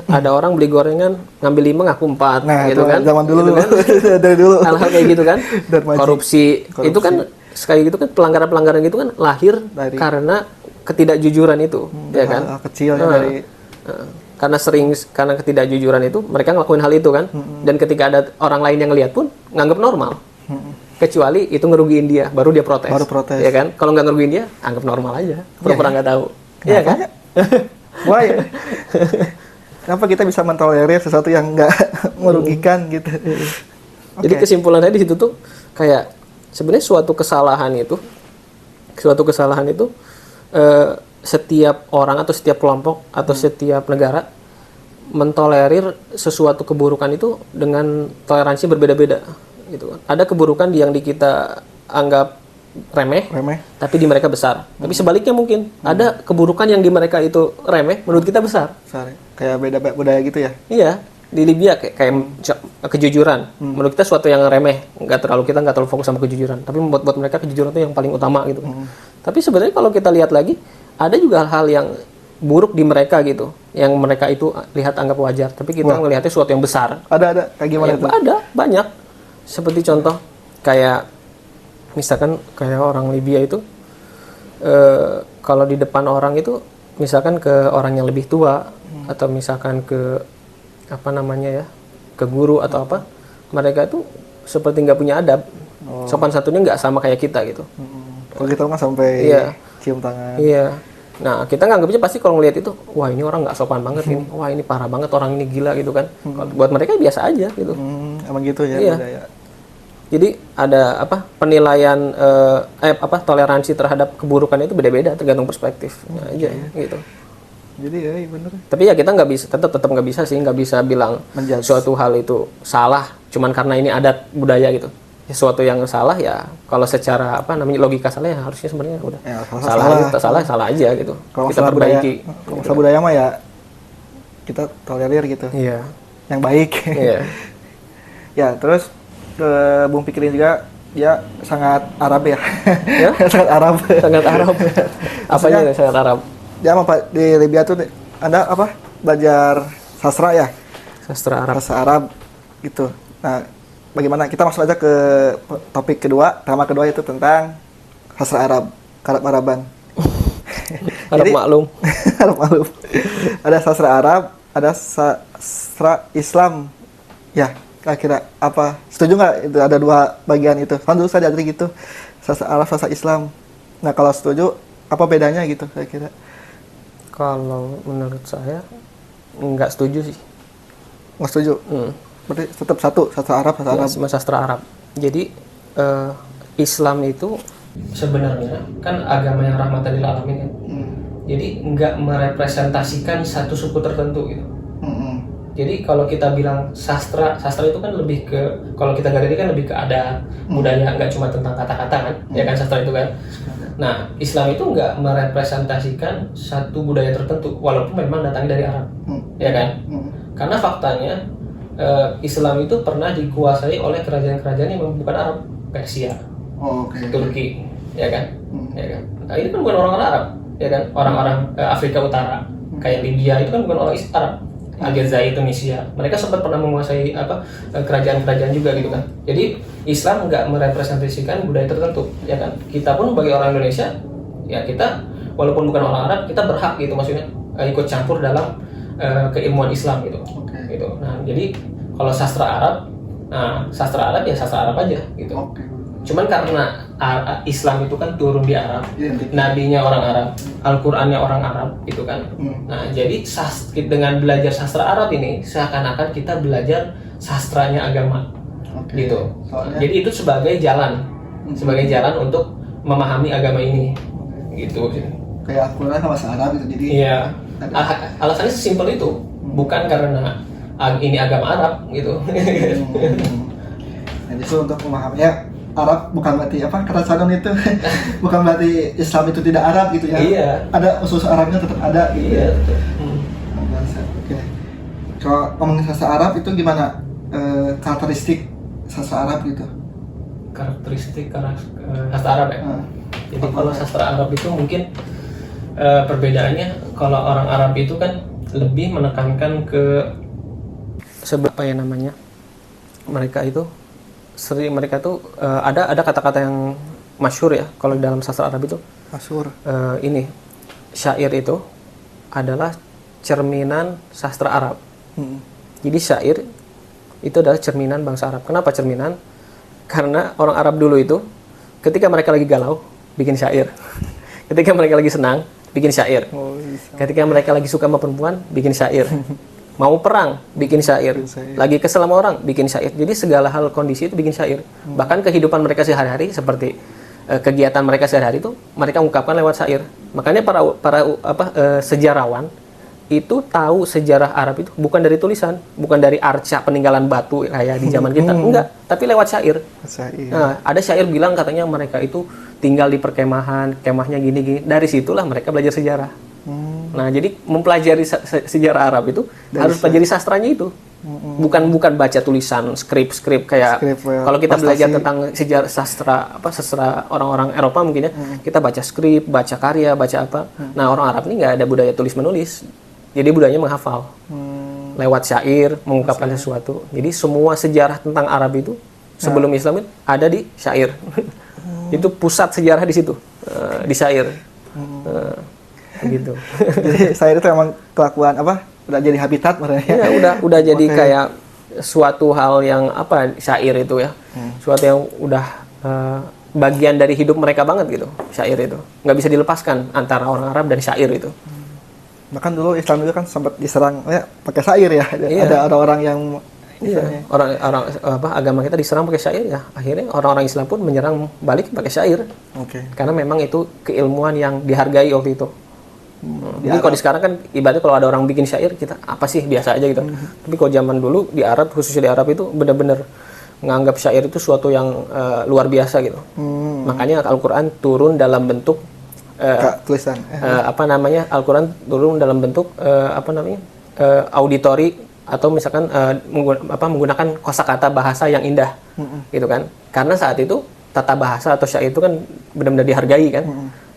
ada orang beli gorengan ngambil 5 ngaku 4 nah, gitu kan. Zaman dulu gitu kan. dari dulu. Hal-hal kayak gitu kan. Korupsi. Itu kan sekali gitu kan pelanggaran-pelanggaran gitu kan lahir karena ketidakjujuran itu, ya kan? Kecil dari karena ketidakjujuran itu mereka ngelakuin hal itu kan. Dan ketika ada orang lain yang ngelihat pun nganggap normal. Kecuali itu ngerugiin dia, baru dia protes. Ya kan? Kalau nggak ngerugiin dia, anggap normal aja. Pura-pura nggak tahu. Iya kan? Wah ya. Kenapa kita bisa mentolerir sesuatu yang nggak merugikan gitu? Jadi kesimpulannya di situ tuh kayak sebenarnya suatu kesalahan itu setiap orang atau setiap kelompok atau setiap negara mentolerir sesuatu keburukan itu dengan toleransi berbeda-beda gitu kan. Ada keburukan yang di kita anggap remeh, tapi di mereka besar. Tapi sebaliknya mungkin ada keburukan yang di mereka itu remeh, menurut kita besar. Kayak beda budaya gitu ya? Iya, di Libya kayak kejujuran. Menurut kita suatu yang remeh, kita nggak terlalu fokus sama kejujuran. Tapi buat mereka kejujuran itu yang paling utama gitu kan. Tapi sebenarnya kalau kita lihat lagi, ada juga hal-hal yang buruk di mereka gitu, yang mereka itu anggap wajar. Tapi kita melihatnya suatu yang besar. Ada kayak gimana itu? Ada banyak. Seperti contoh kayak misalkan kayak orang Libya itu kalau di depan orang itu misalkan ke orang yang lebih tua atau misalkan ke ke guru atau apa, mereka itu seperti nggak punya adab. Sopan santunnya nggak sama kayak kita gitu. Kalau kita kan sampai cium tangan. Iya. Nah, kita nganggapnya pasti kalau ngelihat itu, wah ini orang nggak sopan banget ini, wah ini parah banget, orang ini gila gitu kan. Buat mereka biasa aja gitu. Emang gitu ya budaya. Jadi ada penilaian toleransi terhadap keburukan itu beda-beda tergantung perspektifnya aja gitu. Jadi ya benar. Tapi ya kita nggak bisa tetap nggak bisa bilang suatu hal itu salah cuman karena ini adat budaya gitu. Sesuatu yang salah ya kalau secara logika salah ya harusnya sebenarnya udah salah aja gitu. Kalau kita perbaiki. Kalau masalah budaya mah ya kita tolerir gitu. Iya. Yang baik. Iya. Ya terus Bung pikirin juga dia sangat Arab ya. Ya? Sangat Arab. Apanya itu sangat Arab? Dia di Libya tuh Anda belajar sastra ya? Sastra Arab. Sastra Arab gitu. Nah, bagaimana kita masuk aja ke topik kedua. Tema kedua itu tentang sastra Arab, Arab-Araban. Arab maklum. Arab maklum. Ada sastra Arab, ada sastra Islam. Ya, kira-kira apa? Setuju nggak itu ada dua bagian itu? Kan dulu saya diajari gitu, sastra Arab, sastra Islam. Nah, kalau setuju, apa bedanya gitu kira-kira? Kalau menurut saya nggak setuju sih. Nggak setuju? Berarti tetap satu, sastra Arab, sastra Arab. Sastra Arab. Jadi Islam itu sebenarnya kan agama yang rahmatan lil alamin kan. Jadi nggak merepresentasikan satu suku tertentu gitu. Jadi kalau kita bilang sastra itu kan lebih ke, kalau kita gali kan lebih ke adat, budaya, nggak cuma tentang kata-kata kan, ya kan sastra itu kan. Nah, Islam itu nggak merepresentasikan satu budaya tertentu, walaupun memang datangnya dari Arab, ya kan. Karena faktanya Islam itu pernah dikuasai oleh kerajaan-kerajaan yang bukan Arab, Persia, Turki, ya kan. Ya kan. Nah, ini kan bukan orang Arab, ya kan, orang-orang Afrika Utara, kayak Libya itu kan bukan orang Arab. Aljazair, Tunisia, mereka sempat pernah menguasai kerajaan-kerajaan juga gitu kan. Jadi Islam nggak merepresentasikan budaya tertentu, ya kan. Kita pun bagi orang Indonesia, ya kita walaupun bukan orang Arab, kita berhak gitu, maksudnya ikut campur dalam keilmuan Islam gitu. Gitu. Nah, jadi kalau sastra Arab ya sastra Arab aja gitu. Cuman karena Islam itu kan turun di Arab, nabinya orang Arab, Al-Qur'annya orang Arab gitu kan. Nah, jadi dengan belajar sastra Arab ini seakan-akan kita belajar sastranya agama. Gitu. Jadi itu sebagai jalan untuk memahami agama ini. Gitu. Kayak Al-Qur'an sama bahasa Arab gitu. Jadi iya. Alasannya sesimpel itu, bukan karena ini agama Arab gitu. Nah, justru untuk memahaminya Arab bukan berarti apa kata Saddam itu bukan berarti Islam itu tidak Arab gitu ya. Iya. Ada unsur Arabnya tetap ada gitu. Iya. Oke. Kalau ngomongin sastra Arab itu gimana karakteristik sastra Arab gitu? Karakteristik sastra Arab ya. Jadi kalau sastra Arab itu mungkin perbedaannya kalau orang Arab itu kan lebih menekankan ke apa ya namanya, mereka tuh ada kata-kata yang masyhur ya kalau dalam sastra Arab itu. Masyhur. Ini syair itu adalah cerminan sastra Arab. Jadi syair itu adalah cerminan bangsa Arab. Kenapa cerminan? Karena orang Arab dulu itu ketika mereka lagi galau bikin syair. Ketika mereka lagi senang bikin syair. Ketika mereka lagi suka sama perempuan bikin syair. Mau perang bikin syair. Lagi kesel sama orang bikin syair. Jadi segala hal kondisi itu bikin syair. Bahkan kehidupan mereka sehari-hari seperti kegiatan mereka sehari-hari itu mereka ungkapkan lewat syair. Makanya para sejarawan itu tahu sejarah Arab itu bukan dari tulisan, bukan dari arca peninggalan batu kayak di zaman kita, enggak, tapi lewat syair. Nah, ada syair bilang katanya mereka itu tinggal di perkemahan, kemahnya gini-gini. Dari situlah mereka belajar sejarah. Nah, jadi mempelajari sejarah Arab itu dari harus pelajari sastranya itu. Bukan baca tulisan skrip kayak kalau kita belajar tentang sejarah sastra orang-orang Eropa mungkin ya, kita baca skrip, baca karya, baca apa. Nah, orang Arab ini nggak ada budaya tulis menulis. Jadi budayanya menghafal. Lewat syair mengungkapkan sesuatu. Jadi semua sejarah tentang Arab itu sebelum Islam itu ada di syair. Itu pusat sejarah di situ, di syair. Gitu. Jadi syair itu emang kelakuan apa? Udah jadi habitat mereka. Ya, udah jadi kayak suatu hal yang apa syair itu ya. Suatu yang udah bagian dari hidup mereka banget gitu. Syair itu nggak bisa dilepaskan antara orang Arab dan syair itu. Bahkan dulu Islam juga kan sempat diserang ya pakai syair ya. Ada orang-orang yang orang agama kita diserang pakai syair ya. Akhirnya orang-orang Islam pun menyerang balik pakai syair. Karena memang itu keilmuan yang dihargai waktu itu. Jadi kalau di sekarang kan ibaratnya kalau ada orang bikin syair kita apa sih biasa aja gitu. Tapi kalau zaman dulu di Arab, khususnya di Arab itu benar-benar menganggap syair itu suatu yang luar biasa gitu. Makanya Al-Qur'an turun dalam bentuk tulisan. Al-Qur'an turun dalam bentuk auditori atau misalkan menggunakan kosakata bahasa yang indah. Gitu kan. Karena saat itu tata bahasa atau syair itu kan benar-benar dihargai kan.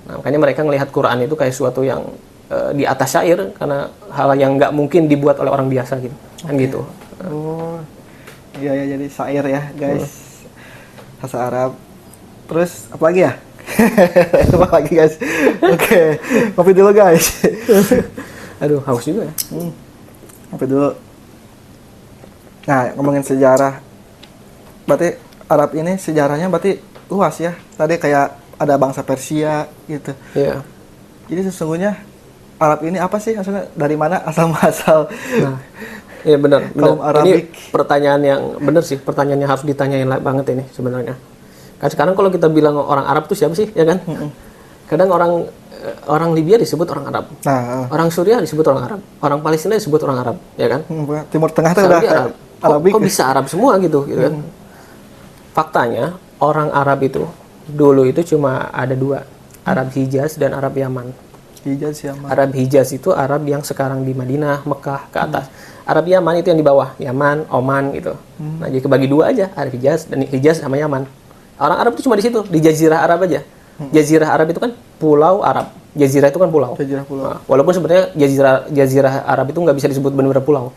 Nah, makanya mereka melihat Quran itu kayak suatu yang di atas syair karena hal yang nggak mungkin dibuat oleh orang biasa gitu. Kan gitu. Iya jadi syair ya, guys. Bahasa Arab. Terus apa lagi ya? Apa lagi, guys? Oke. Kopi dulu, guys. Aduh, haus juga ya. Kopi dulu. Nah, ngomongin sejarah. Berarti Arab ini sejarahnya berarti luas ya. Tadi kayak ada bangsa Persia gitu. Iya. Jadi sesungguhnya Arab ini apa sih? Maksudnya dari mana asal-muasal? Nah, iya benar. Ini pertanyaan yang benar sih. Pertanyaan yang harus ditanyain banget ini sebenarnya. Kan sekarang kalau kita bilang orang Arab itu siapa sih, ya kan? Kadang orang Libya disebut orang Arab. Orang Suriah disebut orang Arab. Orang Palestina disebut orang Arab, ya kan? Timur Tengah itu udah Arab. Kok bisa Arab semua gitu kan? Faktanya orang Arab itu dulu itu cuma ada dua, Arab Hijaz dan Arab Yaman. Arab Hijaz itu Arab yang sekarang di Madinah, Mekah ke atas. Arab Yaman itu yang di bawah, Yaman, Oman gitu. Nah, jadi kebagi dua aja, Arab Hijaz sama Yaman. Orang Arab itu cuma di situ, di Jazirah Arab aja. Jazirah Arab itu kan pulau Arab. Jazirah itu kan pulau. Nah, walaupun sebenarnya Jazirah Arab itu nggak bisa disebut benar-benar pulau.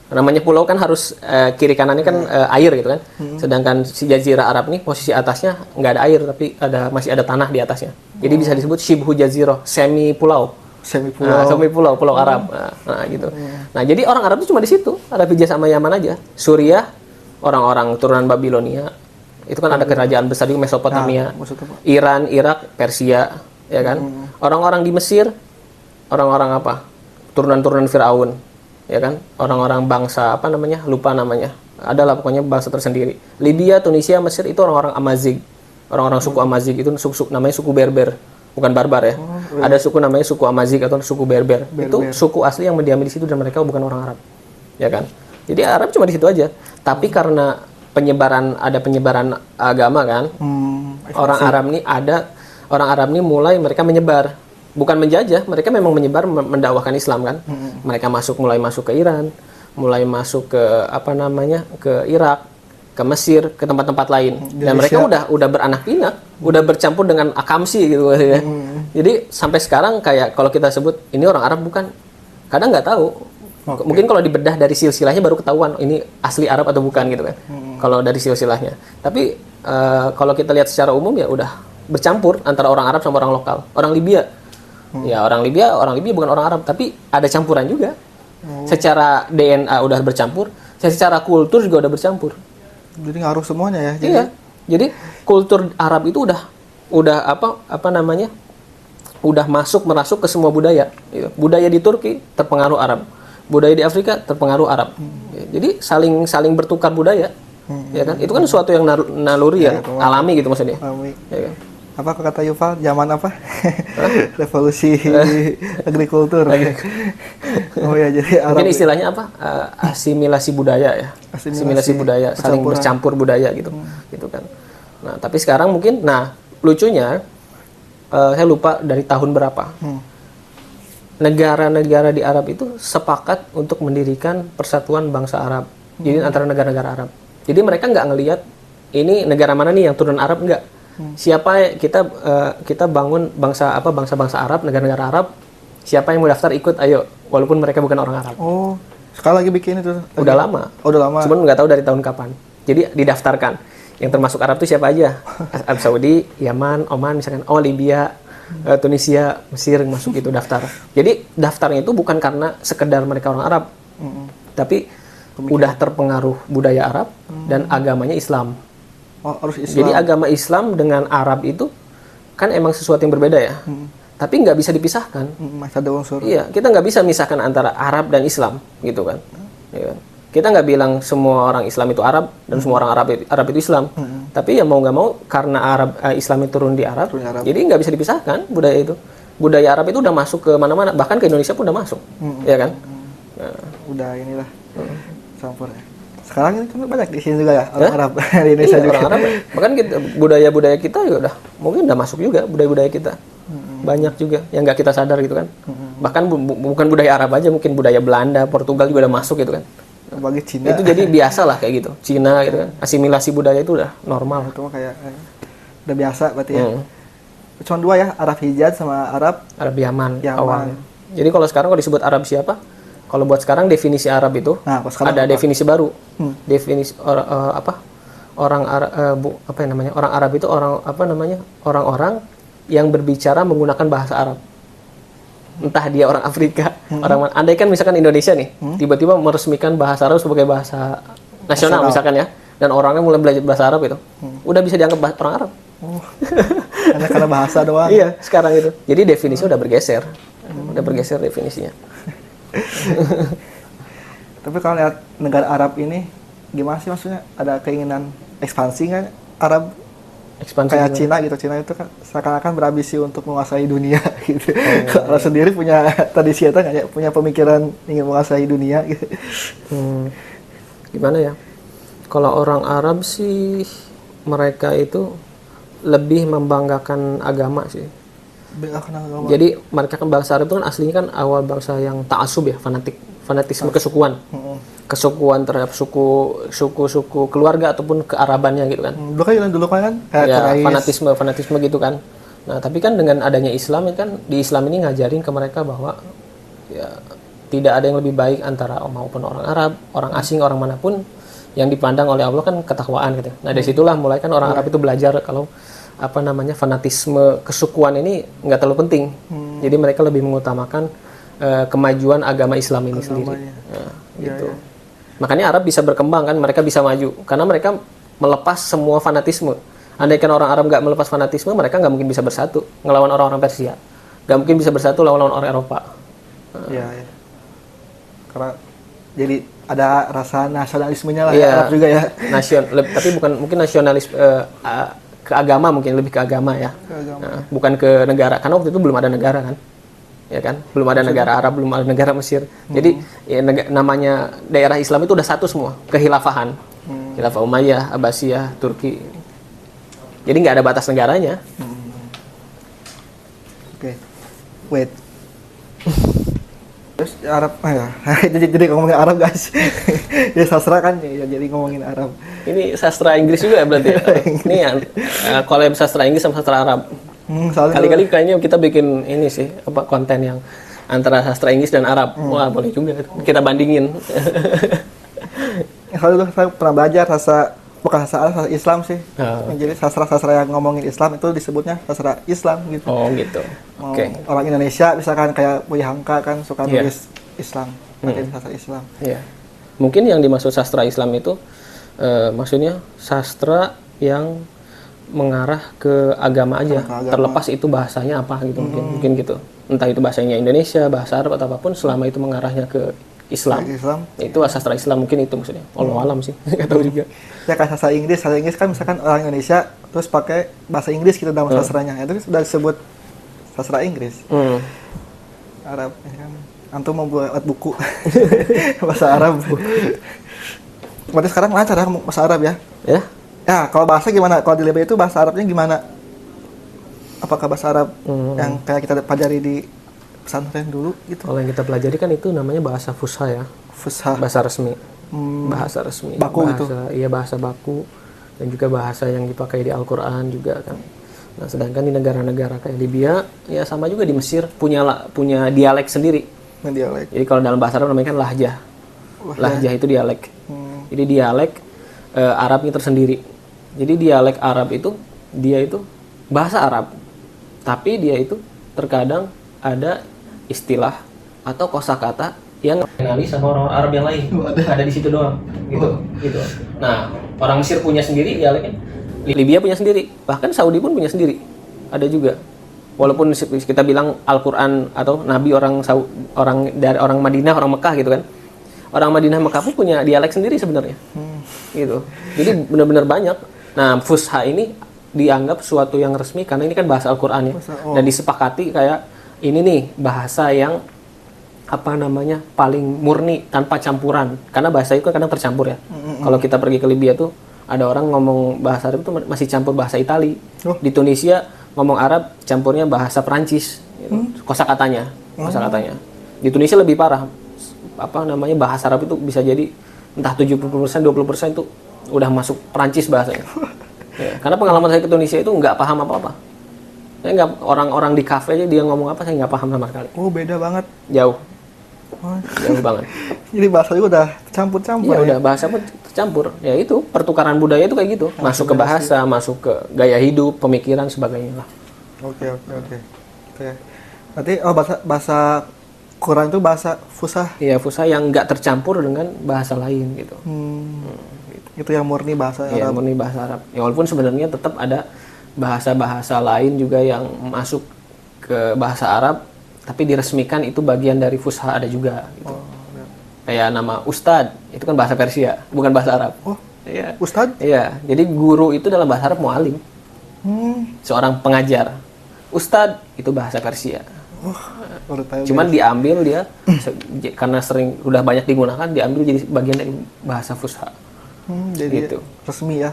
Namanya pulau kan harus kiri kanannya kan air gitu kan. Sedangkan si Jazirah Arab nih posisi atasnya nggak ada air tapi masih ada tanah di atasnya. Jadi bisa disebut Shibhu Jazirah, semi pulau pulau Arab. Nah, gitu. Nah, jadi orang Arab itu cuma di situ, Arab Hijaz sama Yaman aja. Suriah orang-orang turunan Babilonia. Itu kan ada kerajaan besar di Mesopotamia. Iran, Irak, Persia, ya kan? Orang-orang di Mesir orang-orang apa? Turunan-turunan Firaun. Ya kan, orang-orang bangsa apa namanya, lupa namanya, adalah pokoknya bangsa tersendiri. Libya, Tunisia, Mesir itu orang-orang Amazigh, orang-orang suku Amazigh itu namanya suku Berber, bukan barbar ya. Ada suku namanya suku Amazigh atau suku Berber. Itu suku asli yang mendiami di situ dan mereka bukan orang Arab, ya kan. Jadi Arab cuma di situ aja. Tapi karena penyebaran agama kan. Orang Arab nih mulai mereka menyebar, bukan menjajah, mereka memang menyebar mendakwahkan Islam kan. Mereka mulai masuk ke Iran, mulai masuk ke ke Irak, ke Mesir, ke tempat-tempat lain. Dan mereka udah beranak pinak, udah bercampur dengan Akamsi gitu ya. Jadi sampai sekarang kayak kalau kita sebut ini orang Arab bukan, kadang nggak tahu. Mungkin kalau dibedah dari silsilahnya baru ketahuan ini asli Arab atau bukan gitu kan. Kalau dari silsilahnya. Tapi kalau kita lihat secara umum ya udah bercampur antara orang Arab sama orang lokal. Orang Libya. Ya orang Libya bukan orang Arab, tapi ada campuran juga. Secara DNA udah bercampur, secara kultur juga udah bercampur. Jadi ngaruh semuanya ya. Iya. Jadi kultur Arab itu udah udah merasuk ke semua budaya. Budaya di Turki terpengaruh Arab. Budaya di Afrika terpengaruh Arab. Jadi saling bertukar budaya. Ya kan? Itu kan sesuatu yang naluri ya, alami gitu maksudnya. Alami. Ya kan? Apa kata Yuval? Zaman apa? Revolusi agrikultur. Oh ya, jadi Arab. Mungkin istilahnya apa? Asimilasi budaya ya. Asimilasi budaya, saling bercampur budaya gitu. Gitu kan. Nah, tapi sekarang mungkin lucunya saya lupa dari tahun berapa. Negara-negara di Arab itu sepakat untuk mendirikan persatuan bangsa Arab. Jadi antara negara-negara Arab. Jadi mereka nggak ngelihat ini negara mana nih yang turun Arab, enggak. Siapa kita bangun bangsa-bangsa Arab, negara-negara Arab. Siapa yang mau daftar ikut, ayo. Walaupun mereka bukan orang Arab. Oh, sekarang lagi bikin itu. Udah lama. Cuman nggak tahu dari tahun kapan. Jadi didaftarkan. Yang termasuk Arab itu siapa aja? Arab Saudi, Yaman, Oman, misalkan. Oh, Libya, Tunisia, Mesir masuk itu daftar. Jadi daftarnya itu bukan karena sekedar mereka orang Arab, tapi udah terpengaruh budaya Arab dan agamanya Islam. Oh, harus Islam. Jadi agama Islam dengan Arab itu kan emang sesuatu yang berbeda ya. Tapi nggak bisa dipisahkan. Masih ada unsur. Iya, kita nggak bisa misahkan antara Arab dan Islam gitu kan. Ya. Kita nggak bilang semua orang Islam itu Arab dan semua orang Arab itu Islam. Tapi ya mau nggak mau karena Islam itu turun di Arab, jadi nggak bisa dipisahkan budaya itu. Budaya Arab itu udah masuk ke mana-mana, bahkan ke Indonesia pun udah masuk, ya kan? Nah. Udah inilah campur. Sekarang ini kan banyak di sini juga ya orang Arab di Indonesia juga. Orang Arab. Bahkan budaya-budaya kita juga mungkin udah masuk juga budaya-budaya kita. Banyak juga yang nggak kita sadar gitu kan. Bahkan bukan budaya Arab aja, mungkin budaya Belanda, Portugal juga udah masuk gitu kan. Bagi Cina itu jadi biasa lah kayak gitu. Cina gitu kan, asimilasi budaya itu udah normal. Itu kayak udah biasa berarti ya. Cuma dua ya, Arab Hijaz sama Arab Yaman. Awalnya. Jadi kalau sekarang disebut Arab siapa? Kalau buat sekarang definisi Arab itu ada definisi baru. Definisi orang Arab itu orang-orang yang berbicara menggunakan bahasa Arab. Entah dia orang Afrika, orang mana. Andai kan misalkan Indonesia nih, tiba-tiba meresmikan bahasa Arab sebagai bahasa nasional misalkan ya, dan orangnya mulai belajar bahasa Arab itu, udah bisa dianggap orang Arab. Karena bahasa doang. Iya, sekarang itu. Jadi definisi udah bergeser definisinya. Tapi kalau lihat negara Arab ini, gimana sih maksudnya? Ada keinginan ekspansi nggak Arab? Ekspansi kayak Cina gitu. Cina itu kan seakan-akan berambisi untuk menguasai dunia gitu. Kalau sendiri punya tradisi itu nggak ya? Punya pemikiran ingin menguasai dunia gitu. Gimana ya? Kalau orang Arab sih mereka itu lebih membanggakan agama sih. Agama. Jadi mereka kan bangsa Arab itu kan aslinya kan awal bangsa yang ta'assub ya, fanatisme kesukuan. Kesukuan terhadap suku keluarga ataupun kearabannya gitu kan. Dulu kan ya, fanatisme gitu kan. Nah, tapi kan dengan adanya Islam kan di Islam ini ngajarin ke mereka bahwa ya tidak ada yang lebih baik antara maupun orang Arab, orang asing, orang manapun yang dipandang oleh Allah kan ketakwaan gitu. Nah, dari situlah mulai kan orang Arab itu belajar kalau fanatisme kesukuan ini nggak terlalu penting. Jadi mereka lebih mengutamakan kemajuan agama Islam ini sendiri. Nah, gitu. Ya. Makanya Arab bisa berkembang kan, mereka bisa maju karena mereka melepas semua fanatisme. Andaikan orang Arab nggak melepas fanatisme, mereka nggak mungkin bisa bersatu ngelawan orang-orang Persia, nggak mungkin bisa bersatu lawan orang Eropa. Ya. Karena jadi ada rasa nasionalismenya lah ya, Arab juga ya. Tapi bukan mungkin nasionalis ke agama, mungkin lebih ke agama ya. Bukan ke negara, karena waktu itu belum ada negara kan. Ya kan, belum ada negara Arab, belum ada negara Mesir. Jadi ya, namanya daerah Islam itu udah satu semua, kehilafahan. Khilafah Umayyah, Abbasiyah, Turki. Jadi nggak ada batas negaranya. Oke. Wait. Terus Arab, ya. jadi ngomongin Arab guys. Ya sastra kan ya, jadi ngomongin Arab. Ini sastra Inggris juga ya berarti. Ini yang collab sastra Inggris sama sastra Arab. Kali-kali kayaknya kita bikin ini sih konten yang antara sastra Inggris dan Arab. Wah boleh juga kita bandingin. Kalau dulu saya pernah belajar bukan sastra Arab, sastra Islam sih. Jadi sastra-sastra yang ngomongin Islam itu disebutnya sastra Islam gitu. Oh gitu. Oke. Orang Indonesia misalkan kayak Buya Hamka kan suka nulis Islam, pakai sastra Islam. Iya. Mungkin yang dimaksud sastra Islam itu maksudnya sastra yang mengarah ke agama aja, terlepas itu bahasanya apa gitu, mungkin gitu. Entah itu bahasanya Indonesia, bahasa Arab atau apapun, selama itu mengarahnya ke Islam. Itu sastra Islam, mungkin itu maksudnya. Wallahu alam sih, nggak tahu juga. Ya kayak sastra Inggris kan misalkan orang Indonesia terus pakai bahasa Inggris kita dalam sastranya, itu sudah disebut sastra Inggris. Arab kan, antum mau buat buku bahasa Arab. Berarti sekarang lancar ya bahasa Arab ya? Ya. Ya, kalau bahasa gimana? Kalau di Libya itu bahasa Arabnya gimana? Apakah bahasa Arab yang kayak kita pelajari di pesantren dulu gitu? Kalau yang kita pelajari kan itu namanya bahasa Fusha ya. Fusha. Bahasa resmi. Bahasa resmi. Baku bahasa, gitu? Iya, bahasa baku. Dan juga bahasa yang dipakai di Al-Quran juga kan. Nah, sedangkan di negara-negara kayak Libya, ya sama juga di Mesir, punya dialek sendiri. Dialek. Jadi kalau dalam bahasa Arab namanya kan lahjah. Lahjah itu dialek. Jadi dialek Arabnya tersendiri. Jadi dialek Arab itu, dia itu bahasa Arab. Tapi dia itu terkadang ada istilah atau kosakata yang kenali sama orang Arab yang lain. Ada di situ doang. Gitu. Nah, orang Mesir punya sendiri dialeknya. Libya punya sendiri. Bahkan Saudi pun punya sendiri. Ada juga. Walaupun kita bilang Al-Quran atau Nabi orang dari orang Madinah, orang Mekah gitu kan. Orang Madinah Mekah pun punya dialek sendiri sebenarnya. Gitu. Jadi benar-benar banyak. Nah, Fusha ini dianggap suatu yang resmi karena ini kan bahasa Al-Quran ya. Dan disepakati kayak ini nih bahasa yang paling murni tanpa campuran. Karena bahasa itu kan kadang tercampur ya. Kalau kita pergi ke Libya tuh ada orang ngomong bahasa Arab itu masih campur bahasa Itali. Di Tunisia ngomong Arab campurnya bahasa Perancis. Gitu. Kosakatanya. Di Tunisia lebih parah. Bahasa Arab itu bisa jadi entah 70%, 20% itu udah masuk Perancis bahasanya. Ya, karena pengalaman saya ke Tunisia itu nggak paham apa-apa. Saya nggak, orang-orang di kafe aja dia ngomong apa saya nggak paham sama sekali. Oh, beda banget. Jauh banget. Jadi bahasa juga udah campur-campur. Iya, udah bahasa pun tercampur. Ya itu pertukaran budaya itu kayak gitu. Masuk ke bahasa, masuk ke gaya hidup, pemikiran sebagainya lah. Oke. Berarti bahasa Quran itu bahasa Fusha. Iya, Fusha yang nggak tercampur dengan bahasa lain gitu. Gitu. Itu yang murni bahasa Arab. Iya, murni bahasa Arab. Ya walaupun sebenarnya tetap ada bahasa-bahasa lain juga yang masuk ke bahasa Arab, tapi diresmikan itu bagian dari Fusha ada juga gitu. Kayak nama Ustad, itu kan bahasa Persia, bukan bahasa Arab. Oh, iya. Ustad? Iya, jadi guru itu dalam bahasa Arab mu'alim. Seorang pengajar. Ustad itu bahasa Persia. Cuman diambil dia karena udah banyak digunakan, diambil jadi bagian dari bahasa Fusha. Jadi gitu. Resmi ya.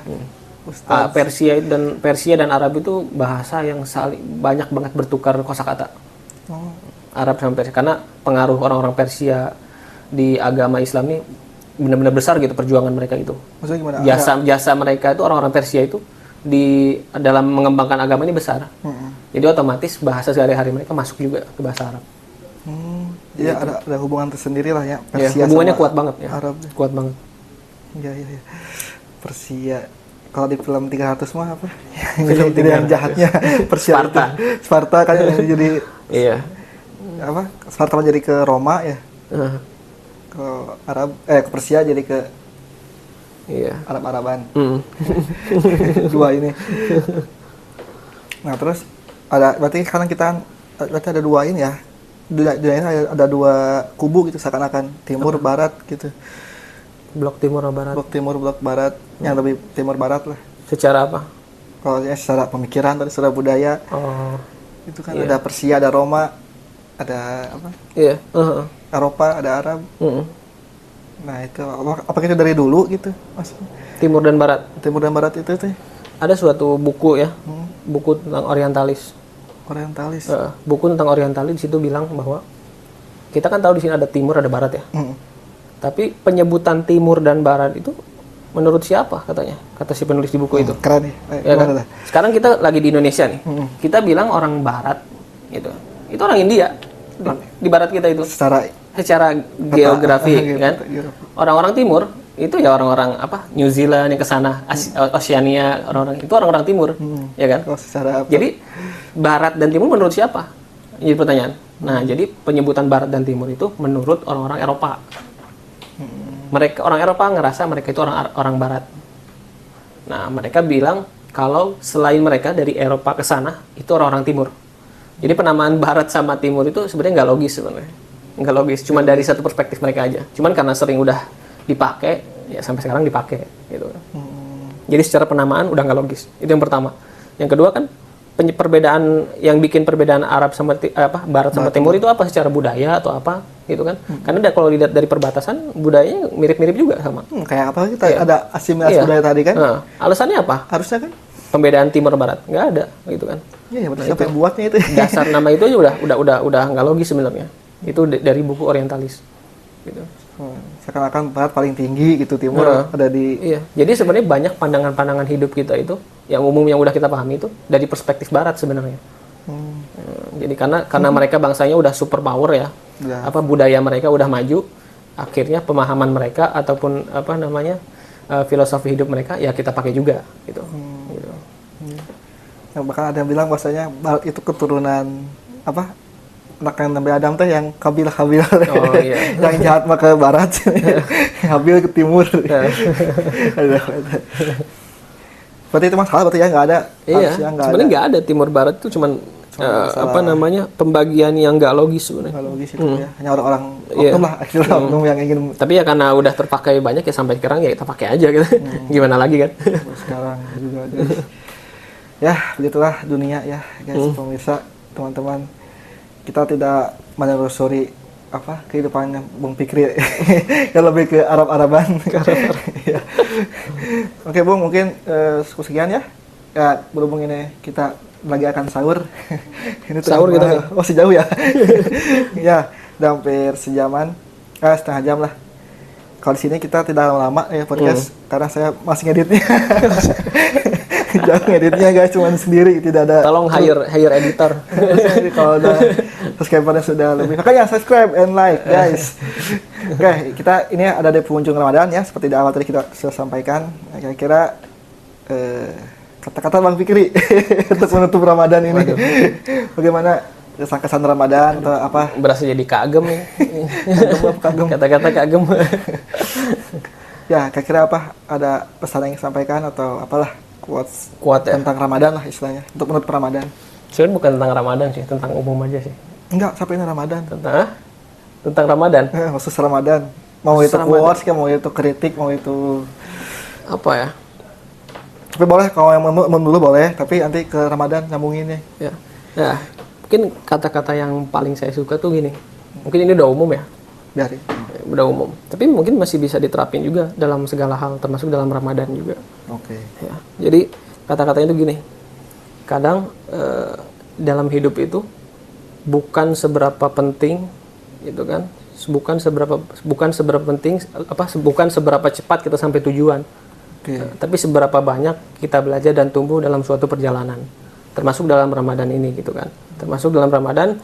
Persia dan Arab itu bahasa yang banyak banget bertukar kosakata. Arab sama Persia karena pengaruh orang-orang Persia di agama Islam ini benar-benar besar gitu perjuangan mereka itu. Maksudnya gimana? Jasa mereka itu orang-orang Persia itu di dalam mengembangkan agama ini besar. Jadi otomatis bahasa sehari-hari mereka masuk juga ke bahasa Arab. Jadi gitu. ada hubungan tersendiri lah ya. Persia hubungannya kuat banget ya. Arab. Kuat banget. Iya. Persia. Kalau di film 300 mah apa? Film yang jahatnya Persia. Sparta kan jadi. Iya. Apa? Sparta jadi ke Roma ya. Kalau ke Persia jadi ke Arab-Araban. Dua ini. Nah, terus berarti sekarang berarti ada dua ini ya. Dunia ini ada dua kubu gitu seakan-akan timur barat gitu. Blok timur barat. Blok timur, blok barat, yang lebih timur barat lah. Secara apa? Kalau secara pemikiran tadi, secara budaya. Itu kan ada Persia, ada Roma, ada apa? Iya. Eropa, ada Arab. Nah itu apakah itu dari dulu gitu Mas? Timur dan Barat. Timur dan Barat itu tuh Ada suatu buku ya, buku tentang orientalis. orientalis. Buku tentang orientalis di situ bilang bahwa kita kan tahu di sini ada timur ada barat ya. Tapi penyebutan timur dan barat itu menurut siapa katanya? Kata si penulis di buku itu. Keren nih. Ya kan? Sekarang kita lagi di Indonesia nih. Kita bilang orang barat gitu. Itu orang India. Di barat kita itu. Secara geografi kan. Orang-orang timur itu ya orang-orang apa? New Zealand yang ke sana, Oceania, orang-orang itu orang-orang timur. Ya kan? Jadi barat dan timur menurut siapa? Jadi pertanyaan. Nah, jadi penyebutan barat dan timur itu menurut orang-orang Eropa. Mereka orang Eropa ngerasa mereka itu orang barat. Nah, mereka bilang kalau selain mereka dari Eropa ke sana itu orang-orang timur. Jadi penamaan barat sama timur itu sebenarnya nggak logis sebenarnya. Nggak logis, cuma dari satu perspektif mereka aja. Cuman karena sering udah dipakai, ya sampai sekarang dipakai gitu. Jadi secara penamaan udah nggak logis. Itu yang pertama. Yang kedua kan perbedaan yang bikin perbedaan Arab sama Barat sama Timur itu apa secara budaya atau apa gitu kan? Karena kalau dilihat dari perbatasan budayanya mirip-mirip juga sama. Kayak apa kita ada asimilasi budaya tadi kan? Alasannya apa? Harusnya kan? Pembedaan Timur Barat nggak ada gitu kan? Iya, betul. Siapa yang buatnya itu? Dasar nama itu aja udah nggak logis sebenarnya. Itu dari buku orientalis. Gitu. Seakan-akan Barat paling tinggi gitu, Timur ada di. Iya. Jadi sebenarnya banyak pandangan-pandangan hidup kita itu yang umum yang udah kita pahami itu dari perspektif Barat sebenarnya. Jadi karena mereka bangsanya udah super power ya. Budaya mereka udah maju, akhirnya pemahaman mereka ataupun filosofi hidup mereka ya kita pakai juga gitu. Gitu. Yang bahkan ada yang bilang bahwasanya Barat itu keturunan anak yang Nabi Adam teh yang Kabil yang jahat mah ke barat, Habil ke timur. Berarti itu masalah berarti ya nggak ada. Iya. Sebenarnya nggak ada timur barat itu cuman pembagian yang nggak logis sebenarnya. Nggak logis itu ya. Hanya orang-orang oknum lah, akhirnya oknum yang ingin. Tapi ya karena udah terpakai banyak ya sampai sekarang ya kita pakai aja gitu. Gimana lagi kan? Sekarang juga. Ya begitulah dunia ya guys, pemirsa, teman-teman. Kita tidak menelusuri kehidupannya Bung Fikri yang lebih ke Arab-Araban. Ya. Oke Bung, mungkin sekian ya. Ya berhubung ini kita lagi akan sahur. Ini sahur gitu ya? Masih jauh ya. Ya, udah hampir sejaman, setengah jam lah. Kalau di sini kita tidak lama ya podcast karena saya masih ngeditnya. Jangan ngeditnya guys, cuma sendiri, tidak ada. Tolong hire editor. Kalau udah subscribernya sudah lebih, makanya subscribe and like guys. Oke, kita ini ada di penghujung Ramadan ya, seperti di awal tadi kita sudah sampaikan. Kira-kira kata-kata Bang Fikri untuk menutup Ramadan ini. Bagaimana kesan Ramadan atau apa? Berasa jadi kagem ya. Kagem. Kata-kata kagem. Ya, kira-kira apa? Ada pesan yang disampaikan atau apalah? Kuat ya? Tentang Ramadan lah istilahnya, untuk menutup Ramadan. Sebenarnya bukan tentang Ramadan sih, tentang umum aja sih. Enggak, sampai ini Ramadan. Tentang Ramadan? Khusus Ramadan. Mau itu quotes, mau itu kritik, mau itu... Apa ya? Tapi boleh, kalau yang dulu boleh, tapi nanti ke Ramadan nyambungin ya. Ya, mungkin kata-kata yang paling saya suka tuh gini. Mungkin ini udah umum ya. Biarin. Udah umum. Tapi mungkin masih bisa diterapin juga dalam segala hal, termasuk dalam Ramadan juga. Oke. Ya, jadi kata-katanya itu gini. Kadang dalam hidup itu bukan seberapa penting, gitu kan? Bukan seberapa cepat kita sampai tujuan. Tapi seberapa banyak kita belajar dan tumbuh dalam suatu perjalanan. Termasuk dalam Ramadan ini gitu kan. Termasuk dalam Ramadan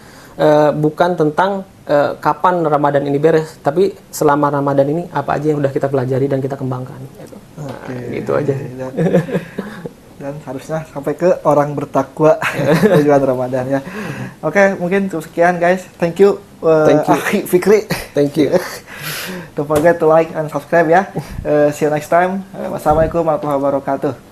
bukan tentang kapan Ramadan ini beres, tapi selama Ramadan ini apa aja yang udah kita pelajari dan kita kembangkan gitu. Gitu aja. Dan harusnya sampai ke orang bertakwa tujuan Ramadan ya. Oke, mungkin cukup sekian guys. Thank you. Akhi Fikri. Thank you. Don't forget to like and subscribe ya. See you next time. Wassalamualaikum warahmatullahi wabarakatuh.